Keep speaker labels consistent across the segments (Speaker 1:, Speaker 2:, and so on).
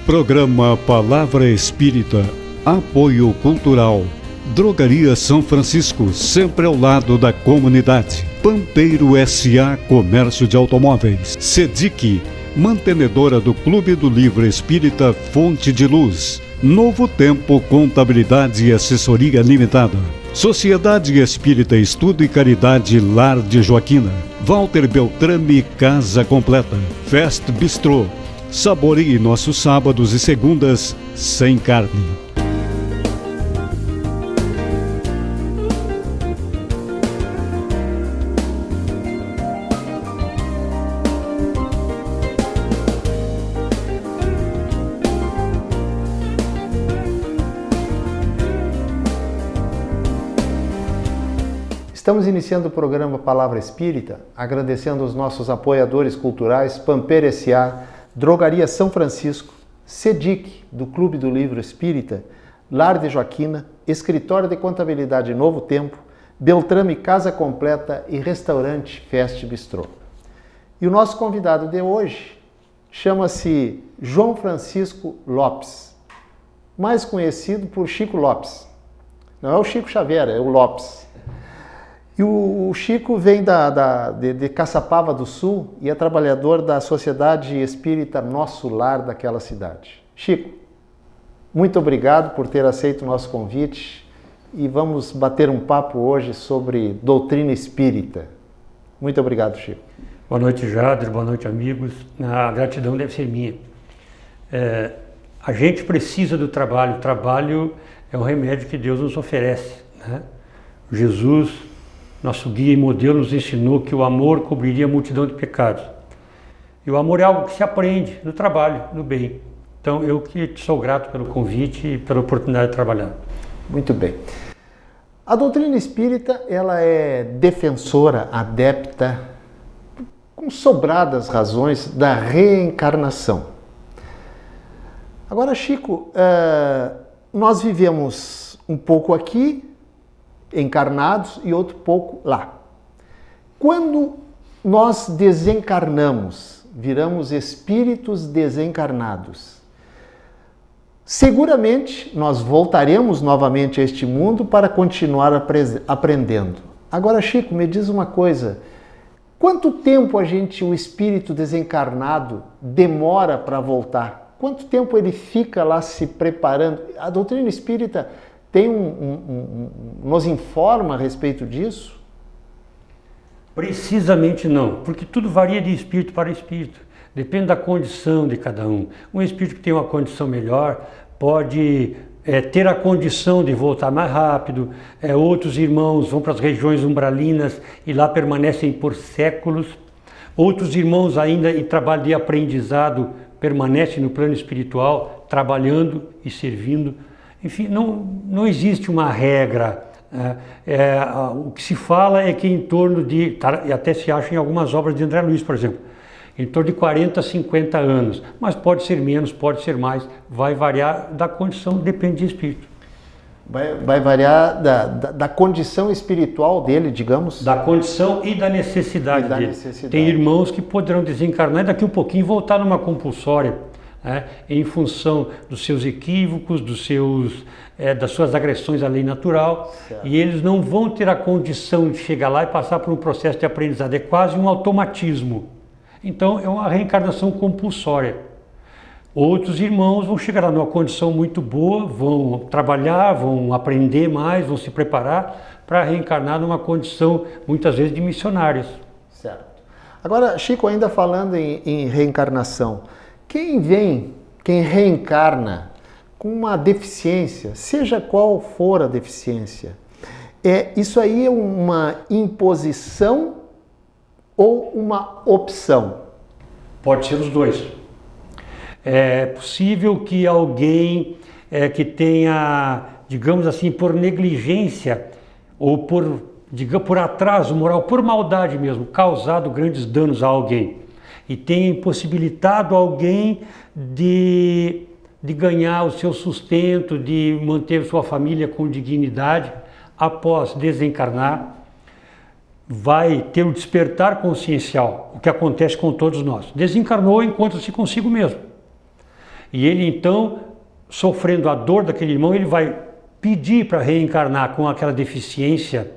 Speaker 1: Programa Palavra Espírita, apoio cultural. Drogaria São Francisco, sempre ao lado da comunidade. Pampeiro S.A. Comércio de Automóveis. SEDIC, mantenedora do Clube do Livro Espírita Fonte de Luz. Novo Tempo Contabilidade e Assessoria Limitada. Sociedade Espírita Estudo e Caridade Lar de Joaquina. Walter Beltrame Casa Completa. Fest Bistrô. Saboreie nossos sábados e segundas sem carne.
Speaker 2: Estamos iniciando o programa Palavra Espírita, agradecendo aos nossos apoiadores culturais, Pampeiro S.A., Drogaria São Francisco, SEDIC, do Clube do Livro Espírita, Lar de Joaquina, Escritório de Contabilidade Novo Tempo, Beltrame Casa Completa e Restaurante Fest Bistrô. E o nosso convidado de hoje chama-se João Francisco Lopes, mais conhecido por Chico Lopes. Não é o Chico Xavier, é o Lopes. E o Chico vem de Caçapava do Sul e é trabalhador da Sociedade Espírita Nosso Lar daquela cidade. Chico, muito obrigado por ter aceito o nosso convite e vamos bater um papo hoje sobre doutrina espírita. Muito obrigado, Chico.
Speaker 3: Boa noite, Jader. Boa noite, amigos. A gratidão deve ser minha. A gente precisa do trabalho. O trabalho é o remédio que Deus nos oferece, né? Jesus, nosso guia e modelo, nos ensinou que o amor cobriria a multidão de pecados. E o amor é algo que se aprende no trabalho, no bem. Então, eu que sou grato pelo convite e pela oportunidade de trabalhar.
Speaker 2: Muito bem. A doutrina espírita, ela é defensora, adepta, com sobradas razões, da reencarnação. Agora, Chico, nós vivemos um pouco aqui, encarnados, e outro pouco lá. Quando nós desencarnamos, viramos espíritos desencarnados, seguramente nós voltaremos novamente a este mundo para continuar aprendendo. Agora, Chico, me diz uma coisa, quanto tempo o espírito desencarnado demora para voltar? Quanto tempo ele fica lá se preparando? A doutrina espírita nos informa a respeito disso?
Speaker 3: Precisamente não, porque tudo varia de espírito para espírito. Depende da condição de cada um. Um espírito que tem uma condição melhor pode ter a condição de voltar mais rápido. Outros irmãos vão para as regiões umbralinas e lá permanecem por séculos. Outros irmãos ainda em trabalho de aprendizado permanecem no plano espiritual, trabalhando e servindo. Enfim, não existe uma regra. O que se fala é que em torno de, e até se acha em algumas obras de André Luiz, por exemplo, em torno de 40 a 50 anos, mas pode ser menos, pode ser mais, vai variar da condição, depende de espírito.
Speaker 2: Vai variar da condição espiritual dele, digamos?
Speaker 3: Da condição e da necessidade dele. Tem irmãos que poderão desencarnar e daqui um pouquinho voltar numa compulsória, em função dos seus equívocos, das suas agressões à lei natural, certo. E eles não vão ter a condição de chegar lá e passar por um processo de aprendizado, é quase um automatismo. Então é uma reencarnação compulsória. Outros irmãos vão chegar lá numa condição muito boa, vão trabalhar, vão aprender mais, vão se preparar para reencarnar numa condição muitas vezes de missionários.
Speaker 2: Certo. Agora, Chico, ainda falando em reencarnação, quem reencarna com uma deficiência, seja qual for a deficiência, isso aí é uma imposição ou uma opção?
Speaker 3: Pode ser os dois. É possível que alguém que tenha, digamos assim, por negligência ou por atraso moral, por maldade mesmo, causado grandes danos a alguém e tenha impossibilitado alguém de ganhar o seu sustento, de manter sua família com dignidade, após desencarnar, vai ter o despertar consciencial, o que acontece com todos nós. Desencarnou, encontra-se consigo mesmo. E ele então, sofrendo a dor daquele irmão, ele vai pedir para reencarnar com aquela deficiência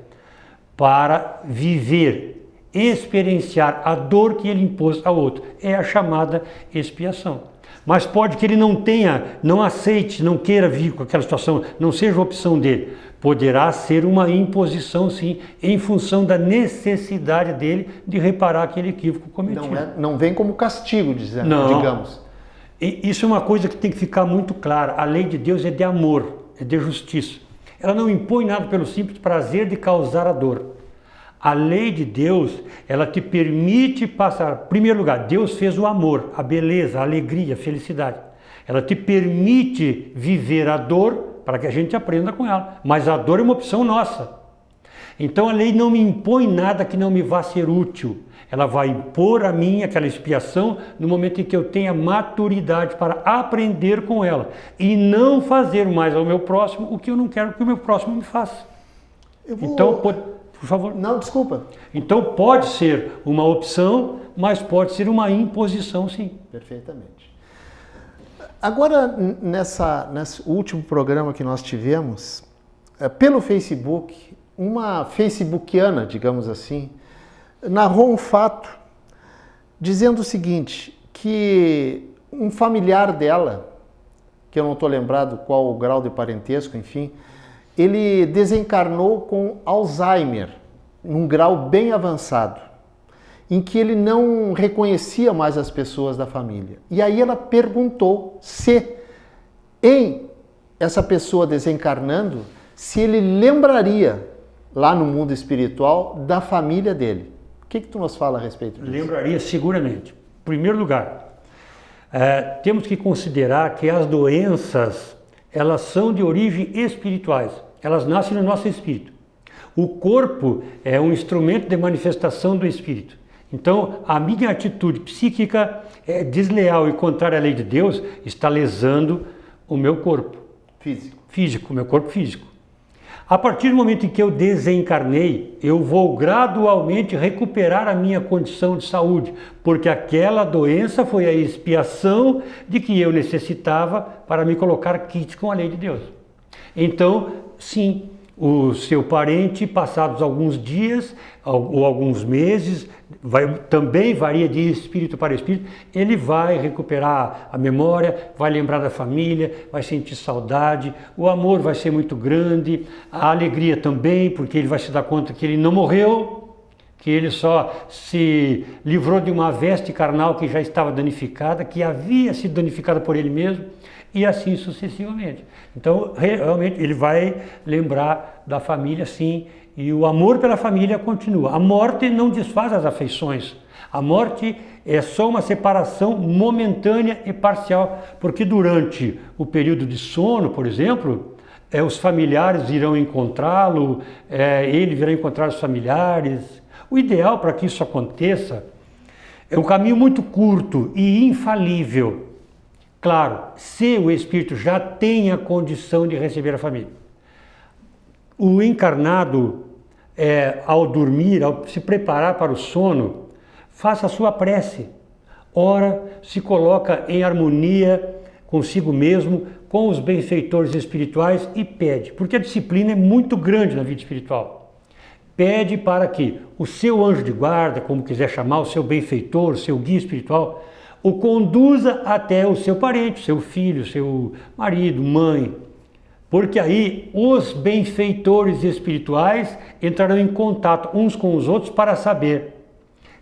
Speaker 3: para viver, experienciar a dor que ele impôs ao outro. É a chamada expiação. Mas pode que ele não tenha, não aceite, não queira vir com aquela situação, não seja a opção dele. Poderá ser uma imposição, sim, em função da necessidade dele de reparar aquele equívoco cometido.
Speaker 2: Não vem como castigo,
Speaker 3: não.
Speaker 2: digamos.
Speaker 3: E isso é uma coisa que tem que ficar muito clara. A lei de Deus é de amor, é de justiça. Ela não impõe nada pelo simples prazer de causar a dor. A lei de Deus, ela te permite passar. Em primeiro lugar, Deus fez o amor, a beleza, a alegria, a felicidade. Ela te permite viver a dor para que a gente aprenda com ela. Mas a dor é uma opção nossa. Então a lei não me impõe nada que não me vá ser útil. Ela vai impor a mim aquela expiação no momento em que eu tenha maturidade para aprender com ela. E não fazer mais ao meu próximo o que eu não quero que o meu próximo me faça. Então, por favor.
Speaker 2: Não, desculpa.
Speaker 3: Então pode ser uma opção, mas pode ser uma imposição, sim.
Speaker 2: Perfeitamente. Agora, nesse último programa que nós tivemos, pelo Facebook, uma facebookiana, digamos assim, narrou um fato dizendo o seguinte, que um familiar dela, que eu não estou lembrado qual o grau de parentesco, enfim, ele desencarnou com Alzheimer, num grau bem avançado, em que ele não reconhecia mais as pessoas da família. E aí ela perguntou se, em essa pessoa desencarnando, se ele lembraria, lá no mundo espiritual, da família dele. O que tu nos fala a respeito disso?
Speaker 3: Lembraria seguramente. Em primeiro lugar, temos que considerar que as doenças, elas são de origem espirituais. Elas nascem no nosso espírito. O corpo é um instrumento de manifestação do espírito. Então, a minha atitude psíquica é desleal e contrária à lei de Deus, está lesando o meu corpo. Físico, meu corpo físico. A partir do momento em que eu desencarnei, eu vou gradualmente recuperar a minha condição de saúde, porque aquela doença foi a expiação de que eu necessitava para me colocar quite com a lei de Deus. Então, sim, o seu parente, passados alguns dias ou alguns meses, também varia de espírito para espírito, ele vai recuperar a memória, vai lembrar da família, vai sentir saudade, o amor vai ser muito grande, a alegria também, porque ele vai se dar conta que ele não morreu, que ele só se livrou de uma veste carnal que já estava danificada, que havia sido danificada por ele mesmo, e assim sucessivamente. Então, realmente, ele vai lembrar da família, sim, e o amor pela família continua. A morte não desfaz as afeições. A morte é só uma separação momentânea e parcial, porque durante o período de sono, por exemplo, os familiares irão encontrá-lo, ele virá encontrar os familiares. O ideal para que isso aconteça é um caminho muito curto e infalível. Claro, se o espírito já tem a condição de receber a família. O encarnado, ao dormir, ao se preparar para o sono, faça a sua prece. Ora, se coloca em harmonia consigo mesmo, com os benfeitores espirituais e pede, porque a disciplina é muito grande na vida espiritual. Pede para que o seu anjo de guarda, como quiser chamar, o seu benfeitor, o seu guia espiritual, o conduza até o seu parente, seu filho, seu marido, mãe. Porque aí os benfeitores espirituais entrarão em contato uns com os outros para saber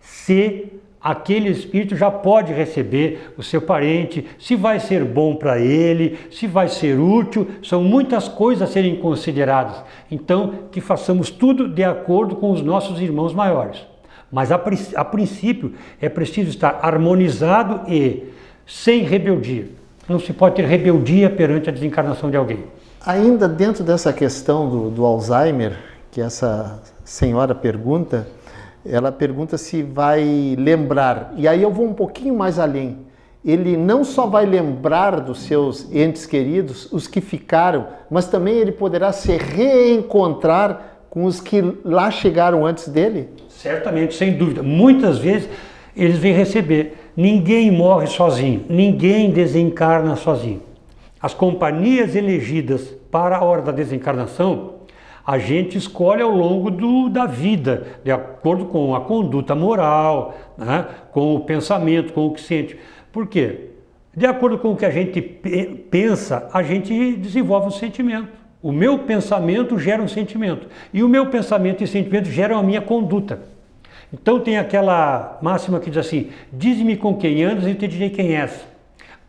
Speaker 3: se aquele espírito já pode receber o seu parente, se vai ser bom para ele, se vai ser útil. São muitas coisas a serem consideradas. Então, que façamos tudo de acordo com os nossos irmãos maiores. Mas a princípio é preciso estar harmonizado e sem rebeldia. Não se pode ter rebeldia perante a desencarnação de alguém.
Speaker 2: Ainda dentro dessa questão do Alzheimer, que essa senhora pergunta, ela pergunta se vai lembrar. E aí eu vou um pouquinho mais além. Ele não só vai lembrar dos seus entes queridos, os que ficaram, mas também ele poderá se reencontrar com os que lá chegaram antes dele?
Speaker 3: Certamente, sem dúvida. Muitas vezes eles vêm receber. ninguém morre sozinho, ninguém desencarna sozinho. As companhias elegidas para a hora da desencarnação, a gente escolhe ao longo da vida, de acordo com a conduta moral, né? Com o pensamento, com o que sente. Por quê? De acordo com o que a gente pensa, a gente desenvolve um sentimento. O meu pensamento gera um sentimento. E o meu pensamento e sentimento geram a minha conduta. Então tem aquela máxima que diz assim: diz-me com quem andas e eu te direi quem és.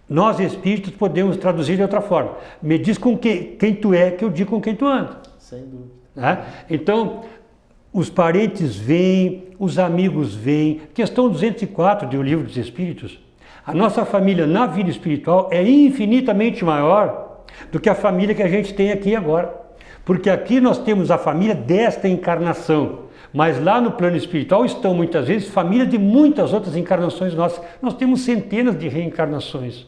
Speaker 3: Nós espíritos podemos traduzir de outra forma. Me diz com quem tu é, que eu digo com quem tu anda.
Speaker 2: Sem dúvida.
Speaker 3: Né? Então, os parentes vêm, os amigos vêm. Questão 204 do Livro dos Espíritos. A nossa família na vida espiritual é infinitamente maior do que a família que a gente tem aqui agora. Porque aqui nós temos a família desta encarnação, mas lá no plano espiritual estão muitas vezes famílias de muitas outras encarnações nossas. Nós temos centenas de reencarnações.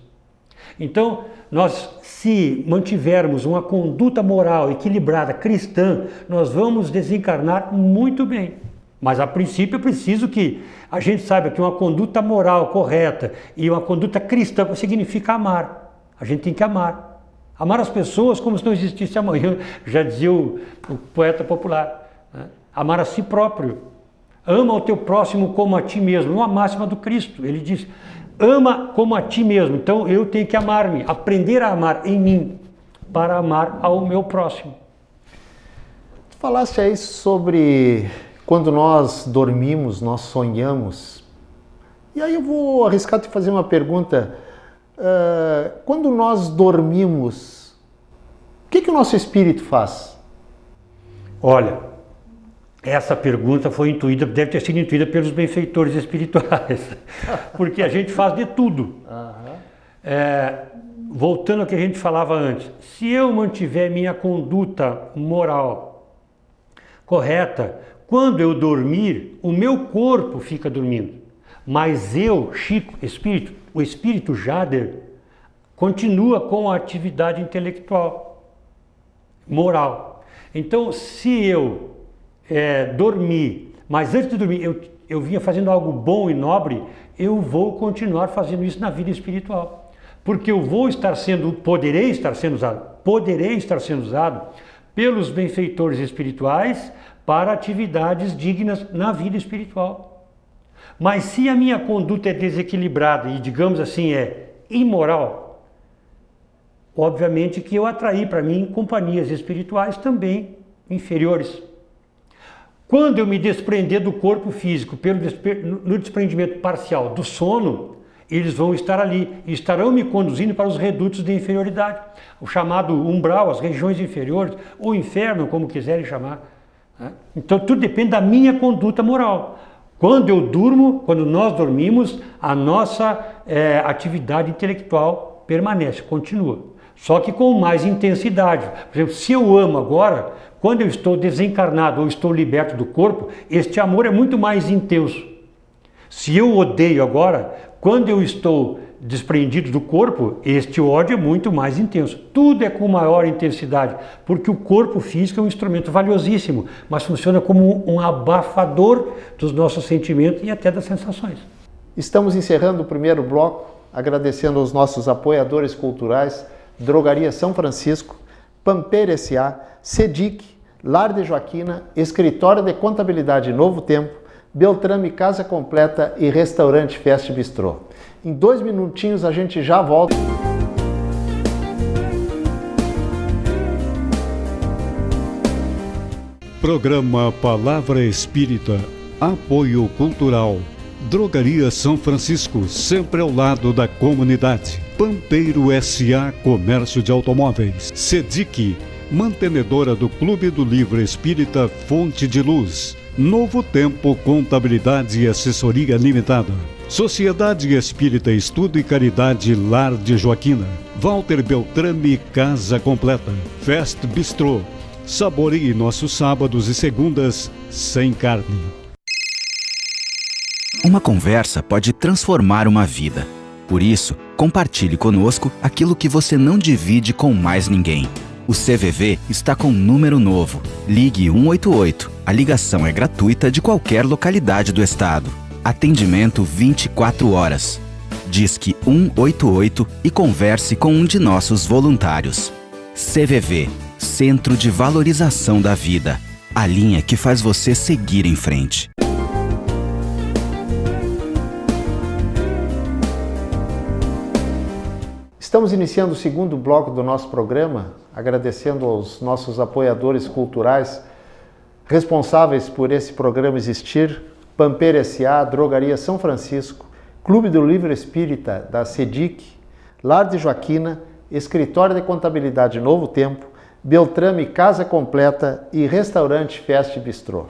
Speaker 3: Então, nós, se mantivermos uma conduta moral equilibrada, cristã, nós vamos desencarnar muito bem. Mas, a princípio, é preciso que a gente saiba que uma conduta moral correta e uma conduta cristã significa amar. A gente tem que amar. Amar as pessoas como se não existisse amanhã, já dizia o poeta popular. Né? Amar a si próprio. Ama o teu próximo como a ti mesmo. Uma máxima do Cristo. Ele diz: ama como a ti mesmo. Então eu tenho que amar-me, aprender a amar em mim, para amar ao meu próximo.
Speaker 2: Tu falaste aí sobre quando nós dormimos, nós sonhamos. E aí eu vou arriscar te fazer uma pergunta. Quando nós dormimos, o que o nosso espírito faz?
Speaker 3: Olha, essa pergunta foi intuída, deve ter sido intuída pelos benfeitores espirituais, porque a gente faz de tudo. Voltando ao que a gente falava antes, se eu mantiver minha conduta moral correta, quando eu dormir, o meu corpo fica dormindo, mas eu, Chico, espírito, o espírito Jader, continua com a atividade intelectual, moral. Então, se eu dormir, mas antes de dormir eu vinha fazendo algo bom e nobre, eu vou continuar fazendo isso na vida espiritual. Porque eu poderei estar sendo usado pelos benfeitores espirituais para atividades dignas na vida espiritual. Mas se a minha conduta é desequilibrada e, digamos assim, é imoral, obviamente que eu atraí para mim companhias espirituais também inferiores. Quando eu me desprender do corpo físico no desprendimento parcial do sono, eles vão estar ali e estarão me conduzindo para os redutos de inferioridade, o chamado umbral, as regiões inferiores, ou inferno, como quiserem chamar. Então tudo depende da minha conduta moral. Quando eu durmo, quando nós dormimos, a nossa atividade intelectual permanece, continua. Só que com mais intensidade. Por exemplo, se eu amo agora, quando eu estou desencarnado ou estou liberto do corpo, este amor é muito mais intenso. Se eu odeio agora, quando eu estou desprendido do corpo, este ódio é muito mais intenso. Tudo é com maior intensidade, porque o corpo físico é um instrumento valiosíssimo, mas funciona como um abafador dos nossos sentimentos e até das sensações.
Speaker 2: Estamos encerrando o primeiro bloco, agradecendo aos nossos apoiadores culturais, Drogaria São Francisco, Pampeiro S.A., Sedic, Lar de Joaquina, Escritório de Contabilidade Novo Tempo, Beltrame Casa Completa e Restaurante Festa Bistrô. Em 2 minutinhos a gente já volta.
Speaker 1: Programa Palavra Espírita, apoio cultural. Drogaria São Francisco, sempre ao lado da comunidade. Pampeiro S.A. Comércio de Automóveis. Sedic, mantenedora do Clube do Livro Espírita Fonte de Luz. Novo Tempo Contabilidade e Assessoria Limitada. Sociedade Espírita Estudo e Caridade Lar de Joaquina. Walter Beltrame Casa Completa. Fest Bistrô. Saboreie nossos sábados e segundas sem carne.
Speaker 4: Uma conversa pode transformar uma vida. Por isso, compartilhe conosco aquilo que você não divide com mais ninguém. O CVV está com um número novo. Ligue 188. A ligação é gratuita de qualquer localidade do estado. Atendimento 24 horas. Disque 188 e converse com um de nossos voluntários. CVV, Centro de Valorização da Vida. A linha que faz você seguir em frente.
Speaker 2: Estamos iniciando o segundo bloco do nosso programa, agradecendo aos nossos apoiadores culturais responsáveis por esse programa existir: Pampeiro S.A., Drogaria São Francisco, Clube do Livro Espírita da CEDIC, Lar de Joaquina, Escritório de Contabilidade Novo Tempo, Beltrame Casa Completa e Restaurante Festa e Bistrô.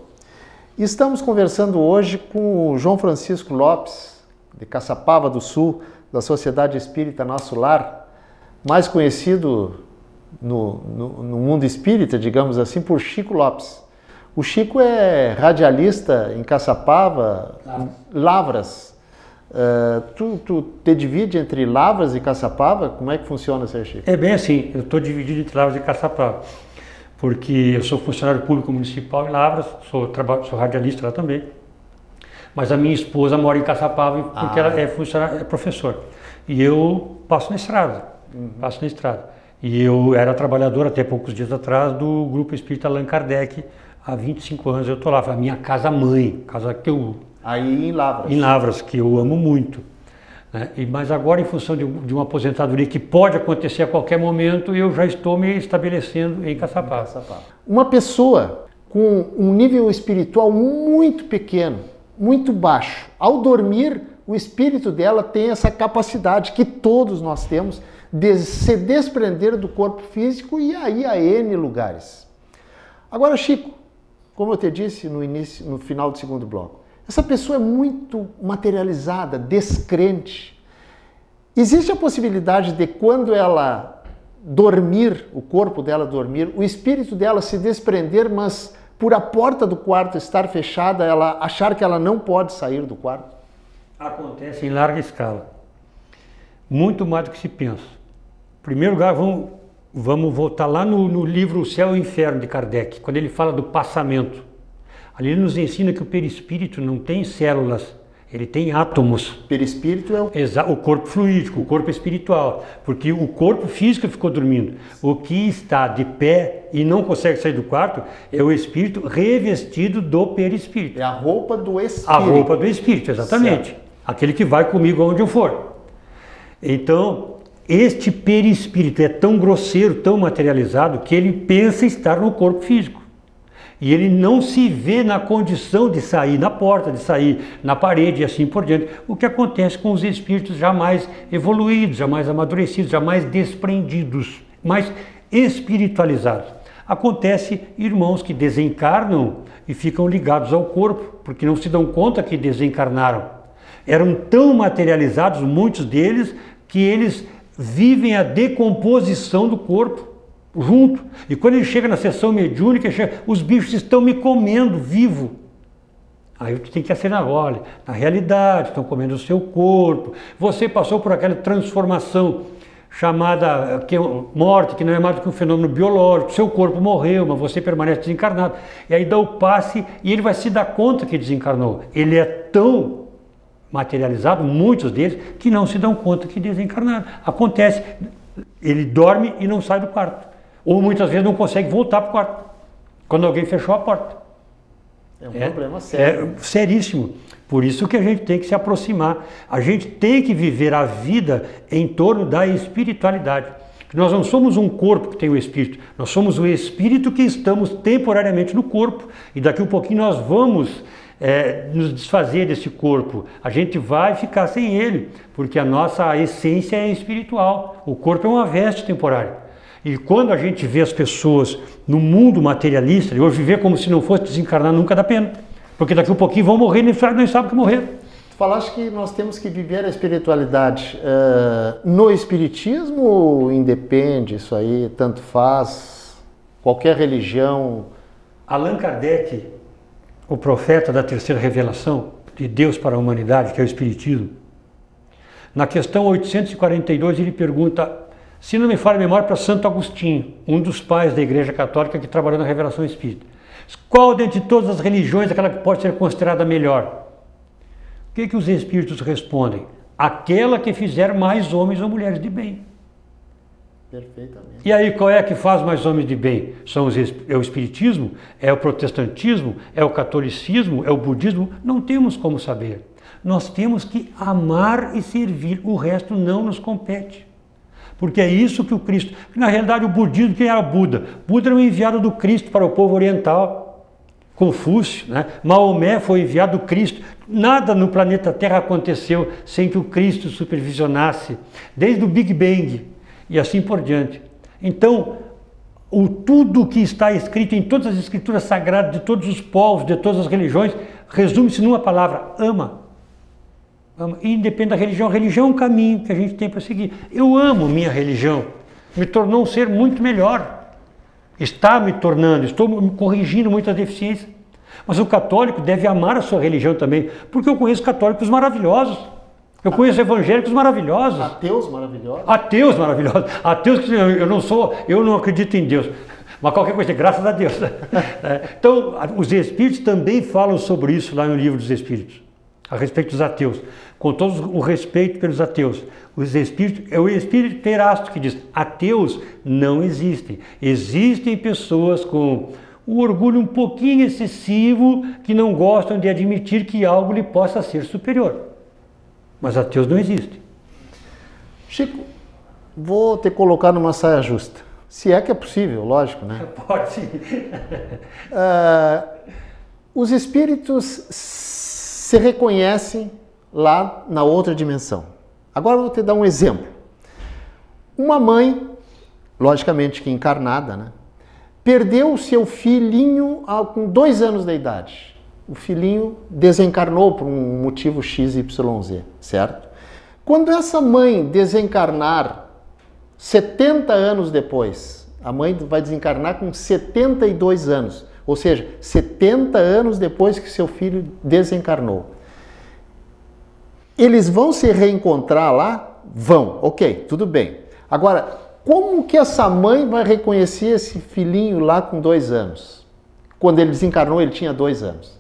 Speaker 2: Estamos conversando hoje com o João Francisco Lopes, de Caçapava do Sul, da Sociedade Espírita Nosso Lar, mais conhecido no mundo espírita, digamos assim, por Chico Lopes. O Chico é radialista em Caçapava, Lavras. Tu te divide entre Lavras e Caçapava? Como é que funciona, seu Chico?
Speaker 3: É bem assim, eu estou dividido entre Lavras e Caçapava, porque eu sou funcionário público municipal em Lavras, sou radialista lá também. Mas a minha esposa mora em Caçapava porque ela é professora. E eu passo na estrada, E eu era trabalhador até poucos dias atrás do Grupo Espírita Allan Kardec. Há 25 anos eu estou lá, foi a minha casa-mãe, casa que eu...
Speaker 2: Aí em Lavras.
Speaker 3: Em Lavras, que eu amo muito. Né? Mas agora, em função de uma aposentadoria que pode acontecer a qualquer momento, eu já estou me estabelecendo em Caçapava.
Speaker 2: Uma pessoa com um nível espiritual muito pequeno, muito baixo, ao dormir, o espírito dela tem essa capacidade que todos nós temos de se desprender do corpo físico e aí a N lugares. Agora, Chico, como eu te disse no final do segundo bloco, essa pessoa é muito materializada, descrente. Existe a possibilidade de, quando ela dormir, o corpo dela dormir, o espírito dela se desprender, mas por a porta do quarto estar fechada, ela achar que ela não pode sair do quarto?
Speaker 3: Acontece em larga escala. Muito mais do que se pensa. Em primeiro lugar, vamos voltar lá no livro O Céu e o Inferno de Kardec, quando ele fala do passamento. Ali ele nos ensina que o perispírito não tem células, ele tem átomos.
Speaker 2: Perispírito é
Speaker 3: o corpo fluídico, o corpo espiritual, porque o corpo físico ficou dormindo. O que está de pé e não consegue sair do quarto é o espírito revestido do perispírito.
Speaker 2: É a roupa do espírito.
Speaker 3: A roupa do espírito, exatamente. Certo. Aquele que vai comigo aonde eu for. Então, este perispírito é tão grosseiro, tão materializado, que ele pensa estar no corpo físico. E ele não se vê na condição de sair na porta, de sair na parede e assim por diante. O que acontece com os espíritos já mais evoluídos, já mais amadurecidos, já mais desprendidos, mais espiritualizados. Acontece irmãos que desencarnam e ficam ligados ao corpo, porque não se dão conta que desencarnaram. Eram tão materializados, muitos deles, que eles vivem a decomposição do corpo junto. E quando ele chega na sessão mediúnica, os bichos estão me comendo vivo. Aí tu tem que acenar, olha, na realidade estão comendo o seu corpo. Você passou por aquela transformação chamada morte, que não é mais do que um fenômeno biológico. Seu corpo morreu, mas você permanece desencarnado. E aí dá o passe e ele vai se dar conta que desencarnou. Ele é tão materializado, muitos deles, que não se dão conta que desencarnaram. Acontece, ele dorme e não sai do quarto. Ou muitas vezes não consegue voltar para o quarto, quando alguém fechou a porta.
Speaker 2: É um problema sério.
Speaker 3: É seríssimo. Por isso que a gente tem que se aproximar. A gente tem que viver a vida em torno da espiritualidade. Nós não somos um corpo que tem o espírito, nós somos o espírito que estamos temporariamente no corpo. E daqui a um pouquinho nós vamos nos desfazer desse corpo. A gente vai ficar sem ele, porque a nossa essência é espiritual. O corpo é uma veste temporária. E quando a gente vê as pessoas no mundo materialista, e hoje viver como se não fosse desencarnar nunca dá pena. Porque daqui a um pouquinho vão morrer e nem sabem que morreram.
Speaker 2: Tu falaste que nós temos que viver a espiritualidade. No espiritismo independe isso aí, tanto faz, qualquer religião.
Speaker 3: Allan Kardec, o profeta da terceira revelação de Deus para a humanidade, que é o espiritismo, na questão 842 ele pergunta, se não me falha a memória, para Santo Agostinho, um dos pais da Igreja Católica que trabalhou na revelação espírita. Qual dentre todas as religiões é aquela que pode ser considerada melhor? O que os espíritos respondem? aquela que fizer mais homens ou mulheres de bem.
Speaker 2: Perfeitamente.
Speaker 3: E aí, qual é que faz mais homens de bem? É o espiritismo? É o protestantismo? É o catolicismo? É o budismo? Não temos como saber. Nós temos que amar e servir, o resto não nos compete. Porque é isso que o Cristo... Na realidade, o budismo, quem era Buda? Buda era um enviado do Cristo para o povo oriental. Confúcio, né? Maomé foi enviado do Cristo. Nada no planeta Terra aconteceu sem que o Cristo supervisionasse, desde o Big Bang e assim por diante. Então, tudo que está escrito em todas as escrituras sagradas de todos os povos, de todas as religiões, resume-se numa palavra: ama. Ama. Independente da religião, a religião é um caminho que a gente tem para seguir. Eu amo minha religião, me tornou um ser muito melhor. Está me tornando, estou me corrigindo muitas deficiências. Mas o católico deve amar a sua religião também, porque eu conheço católicos maravilhosos. Eu conheço evangélicos maravilhosos.
Speaker 2: Ateus maravilhosos.
Speaker 3: Ateus maravilhosos. Ateus que eu não acredito em Deus. Mas qualquer coisa, graças a Deus. Então, os Espíritos também falam sobre isso lá no Livro dos Espíritos, a respeito dos ateus. Com todo o respeito pelos ateus. Os Espíritos, é o Espírito Erasto que diz: ateus não existem. Existem pessoas com um orgulho um pouquinho excessivo que não gostam de admitir que algo lhe possa ser superior. Mas ateus não existem.
Speaker 2: Chico, vou te colocar numa saia justa. Se é que é possível, lógico, né?
Speaker 3: Pode sim.
Speaker 2: Os espíritos se reconhecem lá na outra dimensão. Agora eu vou te dar um exemplo. Uma mãe, logicamente que encarnada, né? Perdeu o seu filhinho com 2 anos de idade. O filhinho desencarnou por um motivo XYZ, certo? Quando essa mãe desencarnar 70 anos depois, a mãe vai desencarnar com 72 anos, ou seja, 70 anos depois que seu filho desencarnou. Eles vão se reencontrar lá? Vão, ok, tudo bem. Agora, como que essa mãe vai reconhecer esse filhinho lá com 2 anos? Quando ele desencarnou, ele tinha 2 anos.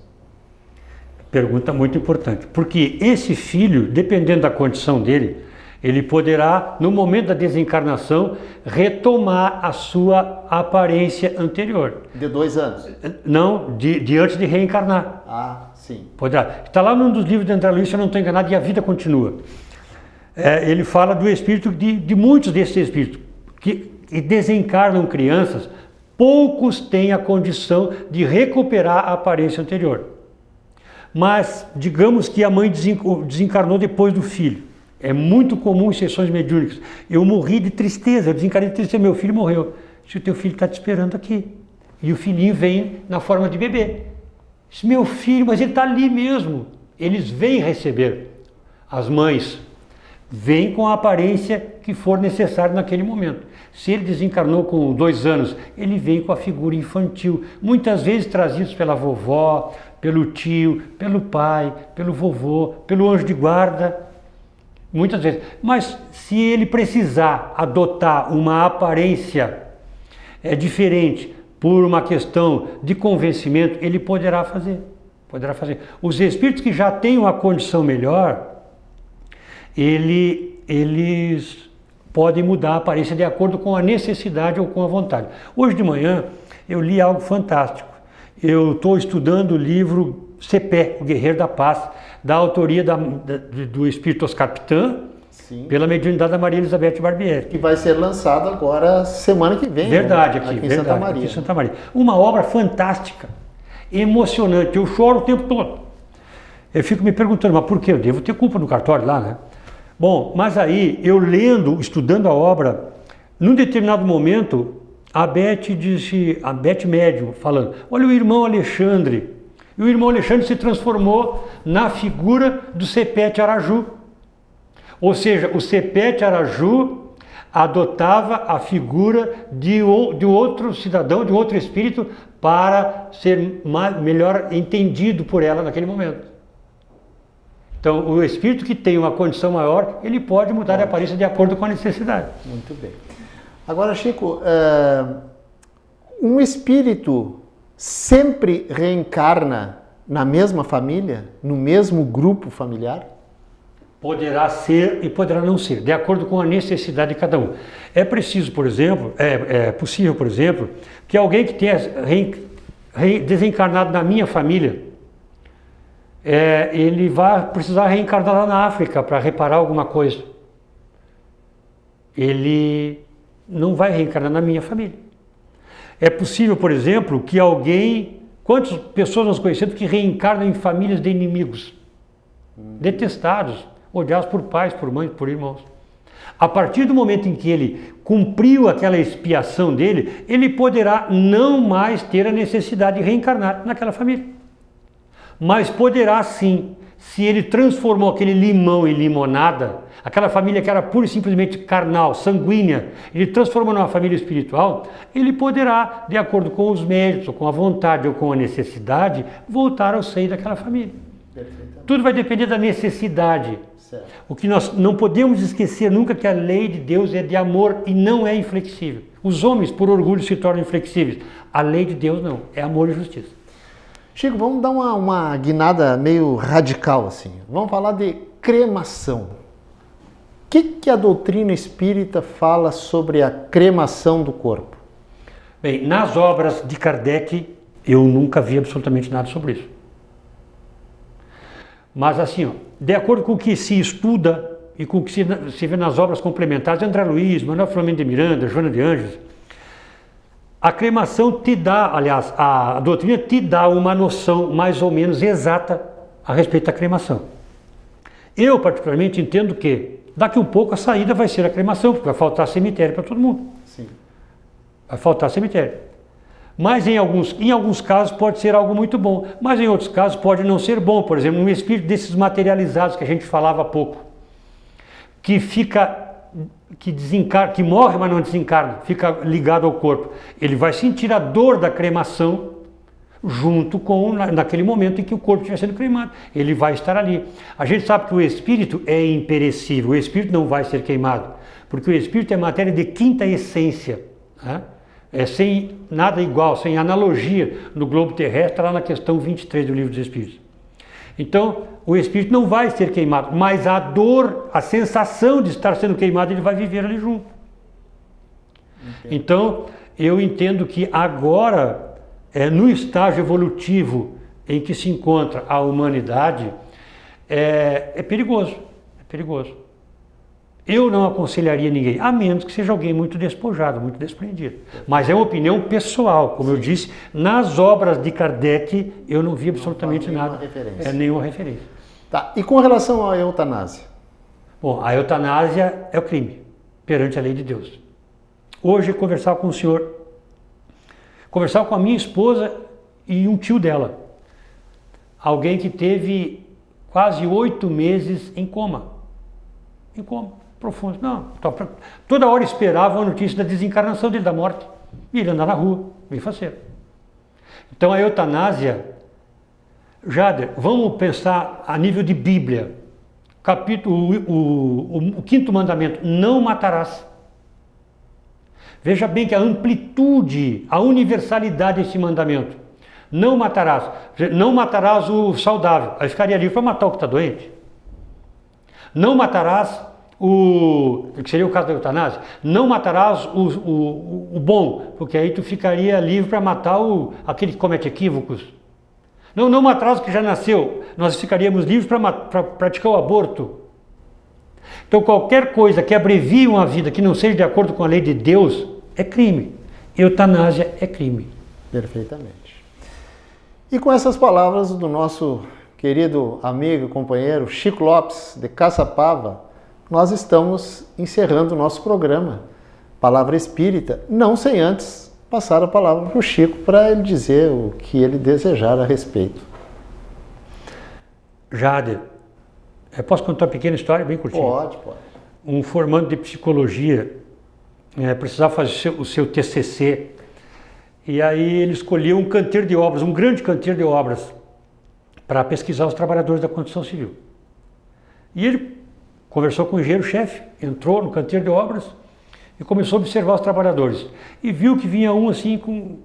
Speaker 3: Pergunta muito importante, porque esse filho, dependendo da condição dele, ele poderá, no momento da desencarnação, retomar a sua aparência anterior.
Speaker 2: De 2 anos?
Speaker 3: Não, de antes de reencarnar.
Speaker 2: Ah, sim.
Speaker 3: Poderá. Está lá num dos livros de André Luiz, se eu não estou enganado, e a vida continua. Ele fala do espírito, de muitos desses espíritos, que desencarnam crianças, poucos têm a condição de recuperar a aparência anterior. Mas, digamos que a mãe desencarnou depois do filho. É muito comum em sessões mediúnicas. Eu morri de tristeza, eu desencarnei de tristeza, meu filho morreu. Se o teu filho está te esperando aqui. E o filhinho vem na forma de bebê. Diz: meu filho, mas ele está ali mesmo. Eles vêm receber. As mães vêm com a aparência que for necessária naquele momento. Se ele desencarnou com 2 anos, ele vem com a figura infantil. Muitas vezes trazidos pela vovó, pelo tio, pelo pai, pelo vovô, pelo anjo de guarda, muitas vezes. Mas se ele precisar adotar uma aparência diferente por uma questão de convencimento, ele poderá fazer. Os espíritos que já têm uma condição melhor, eles podem mudar a aparência de acordo com a necessidade ou com a vontade. Hoje de manhã eu li algo fantástico. Eu estou estudando o livro Cepé, o Guerreiro da Paz, da autoria do espírito Oscar Pitã,
Speaker 2: sim,
Speaker 3: pela mediunidade da Maria Elizabeth Barbieri.
Speaker 2: Que vai ser lançado agora semana que vem.
Speaker 3: Verdade,
Speaker 2: né?
Speaker 3: aqui
Speaker 2: em Santa Maria.
Speaker 3: Aqui em Santa Maria. Uma obra fantástica, emocionante. Eu choro o tempo todo. Eu fico me perguntando, mas por que? Eu devo ter culpa no cartório lá, né? Bom, mas aí, eu lendo, estudando a obra, num determinado momento, a Beth médium, falando: olha o irmão Alexandre. E o irmão Alexandre se transformou na figura do Sepete Araju. Ou seja, o Sepete Araju adotava a figura de outro cidadão, de outro espírito, para ser melhor entendido por ela naquele momento. Então, o espírito que tem uma condição maior, ele pode mudar de aparência de acordo com a necessidade.
Speaker 2: Muito bem. Agora, Chico, um espírito sempre reencarna na mesma família, no mesmo grupo familiar?
Speaker 3: Poderá ser e poderá não ser, de acordo com a necessidade de cada um. É preciso, por exemplo, é possível, por exemplo, que alguém que tenha desencarnado na minha família, ele vai precisar reencarnar lá na África para reparar alguma coisa. Ele não vai reencarnar na minha família. É possível, por exemplo, que alguém... Quantas pessoas nós conhecemos que reencarnam em famílias de inimigos? Detestados, odiados por pais, por mães, por irmãos. A partir do momento em que ele cumpriu aquela expiação dele, ele poderá não mais ter a necessidade de reencarnar naquela família. Mas poderá sim, se ele transformou aquele limão em limonada, aquela família que era pura e simplesmente carnal, sanguínea, ele transformou numa família espiritual, ele poderá, de acordo com os méritos, ou com a vontade, ou com a necessidade, voltar ao seio daquela família. Tudo vai depender da necessidade. Certo. O que nós não podemos esquecer nunca que a lei de Deus é de amor e não é inflexível. Os homens, por orgulho, se tornam inflexíveis. A lei de Deus não, é amor e justiça.
Speaker 2: Chico, vamos dar uma guinada meio radical assim. Vamos falar de cremação. O que a doutrina espírita fala sobre a cremação do corpo?
Speaker 3: Bem, nas obras de Kardec, eu nunca vi absolutamente nada sobre isso. Mas assim, ó, de acordo com o que se estuda e com o que se vê nas obras complementares de André Luiz, Manuel Filomeno de Miranda, Joana de Anjos, a cremação te dá, aliás, a doutrina te dá uma noção mais ou menos exata a respeito da cremação. Eu, particularmente, entendo que daqui a um pouco a saída vai ser a cremação, porque vai faltar cemitério para todo mundo.
Speaker 2: Sim.
Speaker 3: Vai faltar cemitério. Mas em alguns casos pode ser algo muito bom, mas em outros casos pode não ser bom. Por exemplo, um espírito desses materializados que a gente falava há pouco, que morre, mas não desencarna, fica ligado ao corpo. Ele vai sentir a dor da cremação junto com naquele momento em que o corpo estiver sendo cremado. Ele vai estar ali. A gente sabe que o espírito é imperecível, o espírito não vai ser queimado, porque o espírito é matéria de quinta essência, né? É sem nada igual, sem analogia no globo terrestre, lá na questão 23 do Livro dos Espíritos. Então, o espírito não vai ser queimado, mas a dor, a sensação de estar sendo queimado, ele vai viver ali junto. Entendo. Então, eu entendo que agora, no estágio evolutivo em que se encontra a humanidade, é perigoso, é perigoso. Eu não aconselharia ninguém, a menos que seja alguém muito despojado, muito desprendido. Mas é uma opinião pessoal, como eu disse, nas obras de Kardec eu não vi absolutamente nada. Nenhuma referência.
Speaker 2: Tá. E com relação à eutanásia?
Speaker 3: Bom, a eutanásia é o crime, perante a lei de Deus. Hoje, conversava com o senhor, conversava com a minha esposa e um tio dela. Alguém que teve quase 8 meses em coma. Em coma. Profundo. Não, toda hora esperava a notícia da desencarnação dele, da morte. E ele andava na rua, bem faceiro. Então a eutanásia, Jader, vamos pensar a nível de Bíblia. O 5º mandamento, não matarás. Veja bem que a amplitude, a universalidade desse mandamento. Não matarás. Não matarás o saudável. Aí ficaria livre para matar o que está doente. Não matarás que seria o caso da eutanásia, não matarás o bom, porque aí tu ficaria livre para matar aquele que comete equívocos. Não matarás o que já nasceu, nós ficaríamos livres para praticar o aborto. Então qualquer coisa que abrevie uma vida que não seja de acordo com a lei de Deus é crime. Eutanásia é crime.
Speaker 2: Perfeitamente. E com essas palavras do nosso querido amigo e companheiro Chico Lopes, de Caçapava, nós estamos encerrando o nosso programa Palavra Espírita, não sem antes passar a palavra para o Chico para ele dizer o que ele desejar a respeito.
Speaker 3: Jader, posso contar uma pequena história bem curtinha?
Speaker 2: Pode.
Speaker 3: Um formando de psicologia precisava fazer o seu TCC e aí ele escolheu um canteiro de obras, um grande canteiro de obras para pesquisar os trabalhadores da construção civil. E ele conversou com o engenheiro-chefe, entrou no canteiro de obras e começou a observar os trabalhadores. E viu que vinha um assim com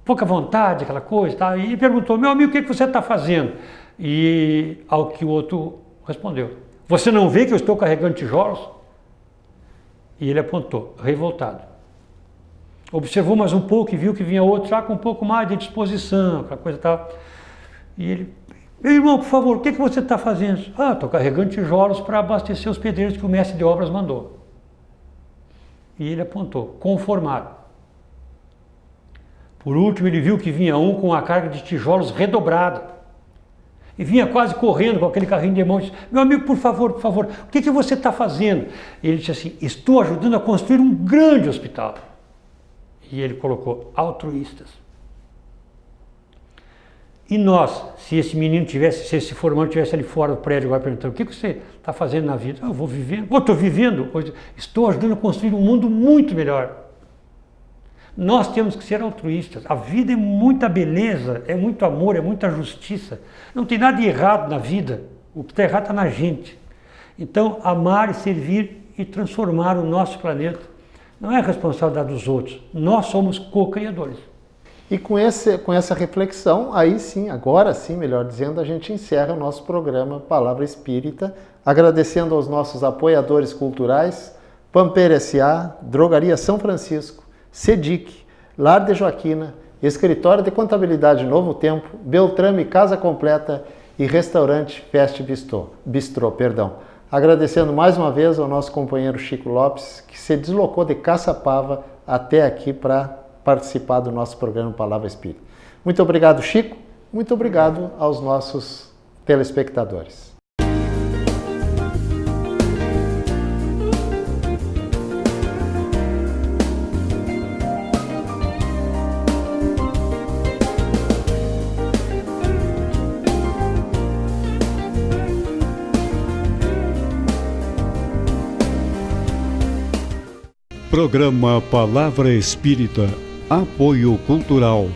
Speaker 3: pouca vontade, aquela coisa, tá? E perguntou, meu amigo, o que você está fazendo? E ao que o outro respondeu, Você não vê que eu estou carregando tijolos? E ele apontou, revoltado. Observou mais um pouco e viu que vinha outro já com um pouco mais de disposição, aquela coisa e tal. E ele, meu irmão, por favor, o que você está fazendo? Ah, estou carregando tijolos para abastecer os pedreiros que o mestre de obras mandou. E ele apontou, conformado. Por último, ele viu que vinha um com a carga de tijolos redobrada. E vinha quase correndo com aquele carrinho de mão e disse, meu amigo, por favor, o que você está fazendo? E ele disse assim, estou ajudando a construir um grande hospital. E ele colocou, altruístas. E nós, se esse menino tivesse, se esse formando estivesse ali fora do prédio agora perguntando, o que você está fazendo na vida? Eu vou vivendo, estou vivendo, estou ajudando a construir um mundo muito melhor. Nós temos que ser altruístas. A vida é muita beleza, é muito amor, é muita justiça. Não tem nada de errado na vida. O que está errado está na gente. Então, amar e servir e transformar o nosso planeta não é responsabilidade dos outros. Nós somos co-criadores.
Speaker 2: E com essa reflexão, aí sim, agora sim, melhor dizendo, a gente encerra o nosso programa Palavra Espírita, agradecendo aos nossos apoiadores culturais, Pampeiro S.A., Drogaria São Francisco, SEDIC, Lar de Joaquina, Escritório de Contabilidade Novo Tempo, Beltrame Casa Completa e Restaurante Fest Bistrô. Agradecendo mais uma vez ao nosso companheiro Chico Lopes, que se deslocou de Caçapava até aqui para participar do nosso programa Palavra Espírita. Muito obrigado, Chico. Muito obrigado aos nossos telespectadores.
Speaker 1: Programa Palavra Espírita, apoio cultural.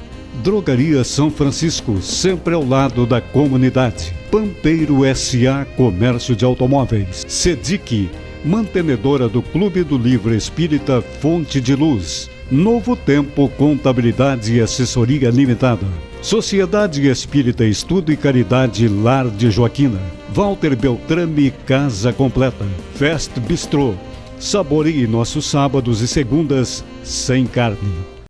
Speaker 1: Drogaria São Francisco, sempre ao lado da comunidade. Pampeiro S.A. Comércio de Automóveis. SEDIC, mantenedora do Clube do Livro Espírita Fonte de Luz. Novo Tempo Contabilidade e Assessoria Limitada. Sociedade Espírita Estudo e Caridade Lar de Joaquina. Walter Beltrame Casa Completa. Fest Bistrô. Saboreie nossos sábados e segundas sem carne.